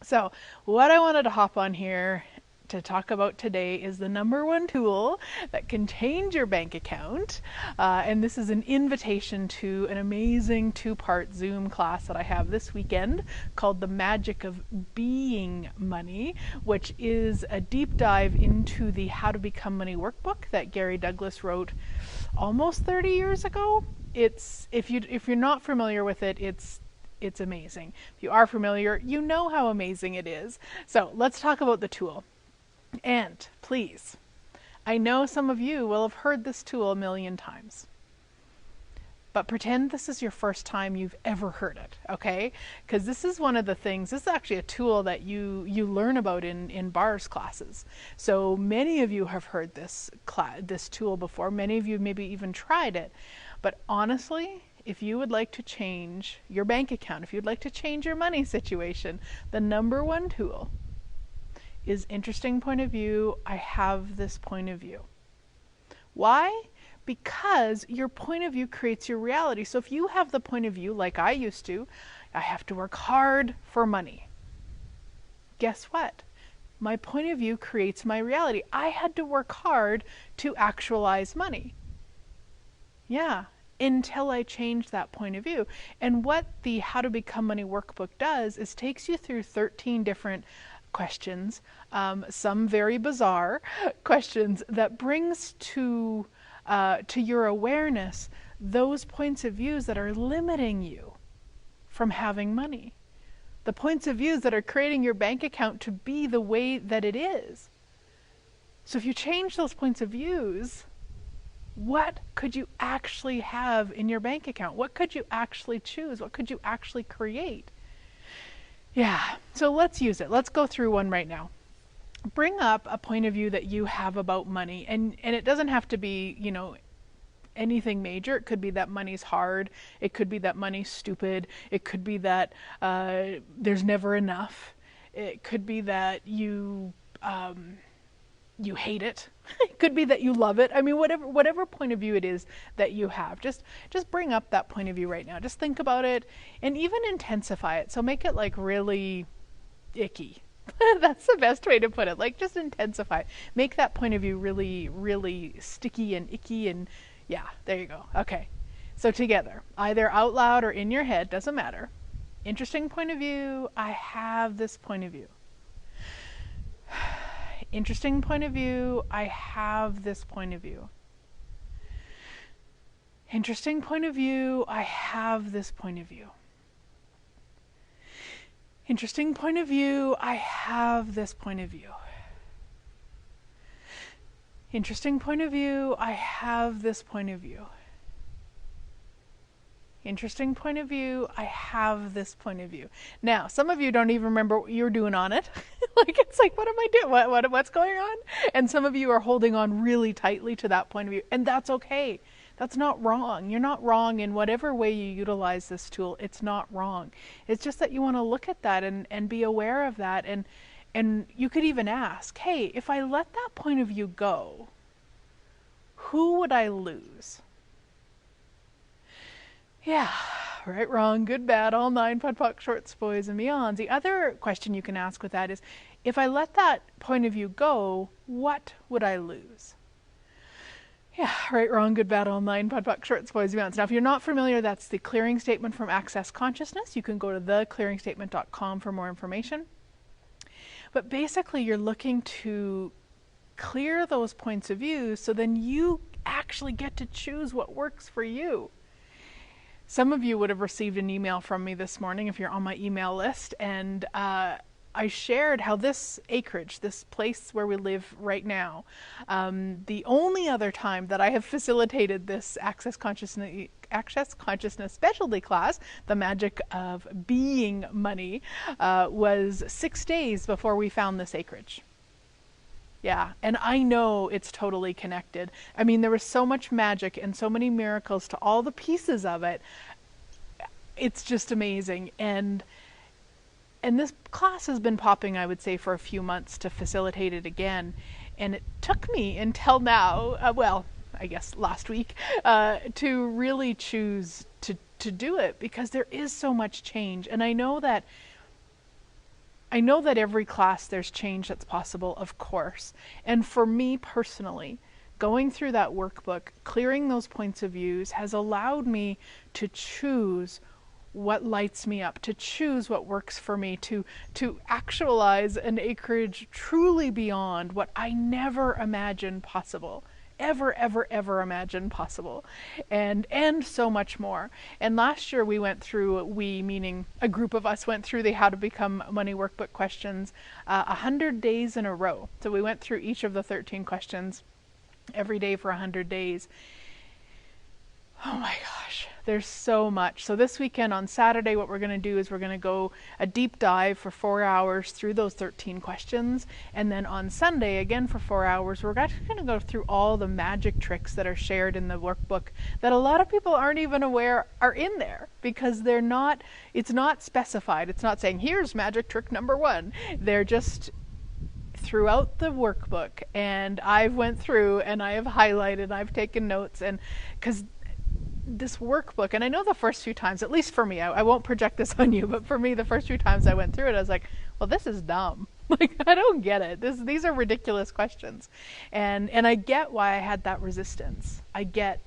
So, what I wanted to hop on here to talk about today is the number one tool that can change your bank account. And this is an invitation to an amazing two-part Zoom class that I have this weekend called The Magic of Being Money, which is a deep dive into the How to Become Money workbook that Gary Douglas wrote almost 30 years ago. If you're not familiar with it, it's amazing. If you are familiar, you know how amazing it is. So let's talk about the tool. And please, I know some of you will have heard this tool a million times, but pretend this is your first time you've ever heard it, okay? Because this is one of the things, this is actually a tool that you learn about in bars classes. So many of you have heard this tool before. Many of you maybe even tried it. But honestly, if you would like to change your bank account, if you'd like to change your money situation, the number one tool is interesting point of view. I have this point of view. Why? Because your point of view creates your reality. So if you have the point of view, like I used to, I have to work hard for money. Guess what? My point of view creates my reality. I had to work hard to actualize money. Yeah, until I changed that point of view. And what the How to Become Money workbook does is takes you through 13 different questions, some very bizarre questions that brings to your awareness those points of views that are limiting you from having money. The points of views that are creating your bank account to be the way that it is. So if you change those points of views, what could you actually have in your bank account? What could you actually choose? What could you actually create? Yeah, so let's use it. Let's go through one right now. Bring up a point of view that you have about money, and it doesn't have to be, anything major. It could be that money's hard. It could be that money's stupid. It could be that there's never enough. It could be that you hate it. It could be that you love it. I mean, whatever point of view it is that you have, just bring up that point of view right now. Just think about it and even intensify it. So make it like really icky. That's the best way to put it. Like just intensify it. Make that point of view really, really sticky and icky, and yeah, there you go. Okay. So together, either out loud or in your head, doesn't matter. Interesting point of view. I have this point of view. Interesting point of view. I have this point of view. Interesting point of view. I have this point of view. Interesting point of view. I have this point of view. Interesting point of view. I have this point of view. Interesting point of view. I have this point of view. Now, some of you don't even remember what you're doing on it. Like, it's like, what am I doing? What's going on? And some of you are holding on really tightly to that point of view. And that's okay. That's not wrong. You're not wrong in whatever way you utilize this tool. It's not wrong. It's just that you want to look at that and be aware of that. And you could even ask, hey, if I let that point of view go, who would I lose? Yeah, right, wrong, good, bad, all nine, POD, POC, shorts, boys, and beyonds. The other question you can ask with that is, if I let that point of view go, what would I lose? Yeah, right, wrong, good, bad, all nine, POD, POC, shorts, boys, and beyonds. Now, if you're not familiar, that's the clearing statement from Access Consciousness. You can go to theclearingstatement.com for more information. But basically, you're looking to clear those points of view so then you actually get to choose what works for you. Some of you would have received an email from me this morning if you're on my email list, and I shared how this acreage, this place where we live right now, the only other time that I have facilitated this Access Consciousness specialty class, The Magic of Being Money, was 6 days before we found this acreage. Yeah, and I know it's totally connected. I mean, there was so much magic and so many miracles to all the pieces of it. It's just amazing. And this class has been popping, I would say, for a few months to facilitate it again. And it took me until now, I guess last week, to really choose to do it, because there is so much change. And I know I know that every class there's change that's possible, of course. And for me personally, going through that workbook, clearing those points of views has allowed me to choose what lights me up, to choose what works for me, to actualize an acreage truly beyond what I never imagined possible. Ever imagined possible, and so much more. And last year we went through, we meaning a group of us, went through the How to Become Money workbook questions 100 days in a row. So we went through each of the 13 questions every day for 100 days. Oh my gosh, there's so much. So this weekend on Saturday, what we're going to do is we're going to go a deep dive for 4 hours through those 13 questions. And then on Sunday, again for 4 hours, we're actually going to go through all the magic tricks that are shared in the workbook that a lot of people aren't even aware are in there, because they're not, it's not specified. It's not saying, here's magic trick number 1. They're just throughout the workbook. And I've went through and I have highlighted, I've taken notes, and because this workbook, and I know the first few times, at least for me, I won't project this on you, but for me, the first few times I went through it, I was like, well, this is dumb. Like, I don't get it. These are ridiculous questions. And I get why I had that resistance. I get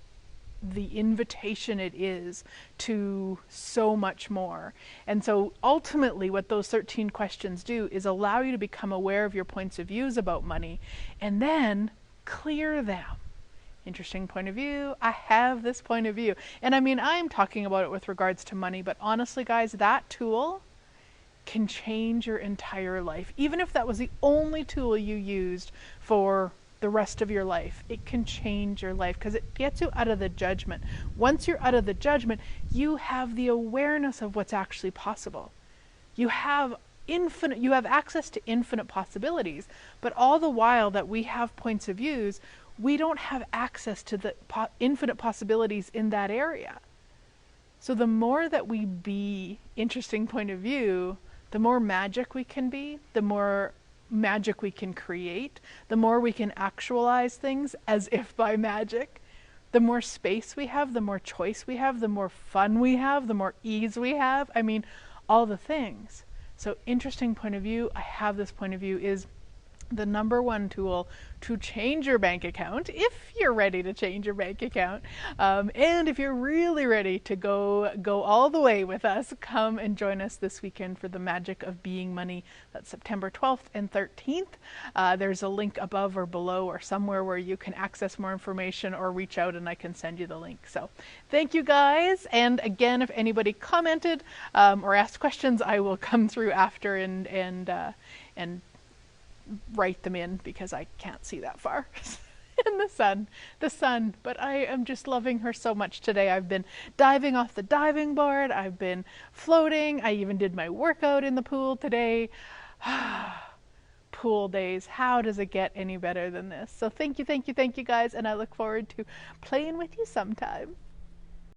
the invitation it is to so much more. And so ultimately what those 13 questions do is allow you to become aware of your points of views about money and then clear them. Interesting point of view. I have this point of view. And I mean, I'm talking about it with regards to money, but honestly, guys, that tool can change your entire life. Even if that was the only tool you used for the rest of your life, it can change your life because it gets you out of the judgment. Once you're out of the judgment, you have the awareness of what's actually possible. You have access to infinite possibilities, but all the while that we have points of views, we don't have access to the infinite possibilities in that area. So the more that we be interesting point of view, the more magic we can be, the more magic we can create, the more we can actualize things as if by magic. The more space we have, the more choice we have, the more fun we have, the more ease we have. I mean, all the things. So interesting point of view, I have this point of view, is the number 1 tool to change your bank account, if you're ready to change your bank account. And if you're really ready to go all the way with us, come and join us this weekend for the Magic of Being Money. That's September 12th and 13th. There's a link above or below or somewhere where you can access more information or reach out and I can send you the link. So thank you guys. And again, if anybody commented or asked questions, I will come through after and write them in because I can't see that far. And the sun, but I am just loving her so much today. I've been diving off the diving board. I've been floating. I even did my workout in the pool today. Pool days. How does it get any better than this? So thank you guys, and I look forward to playing with you sometime.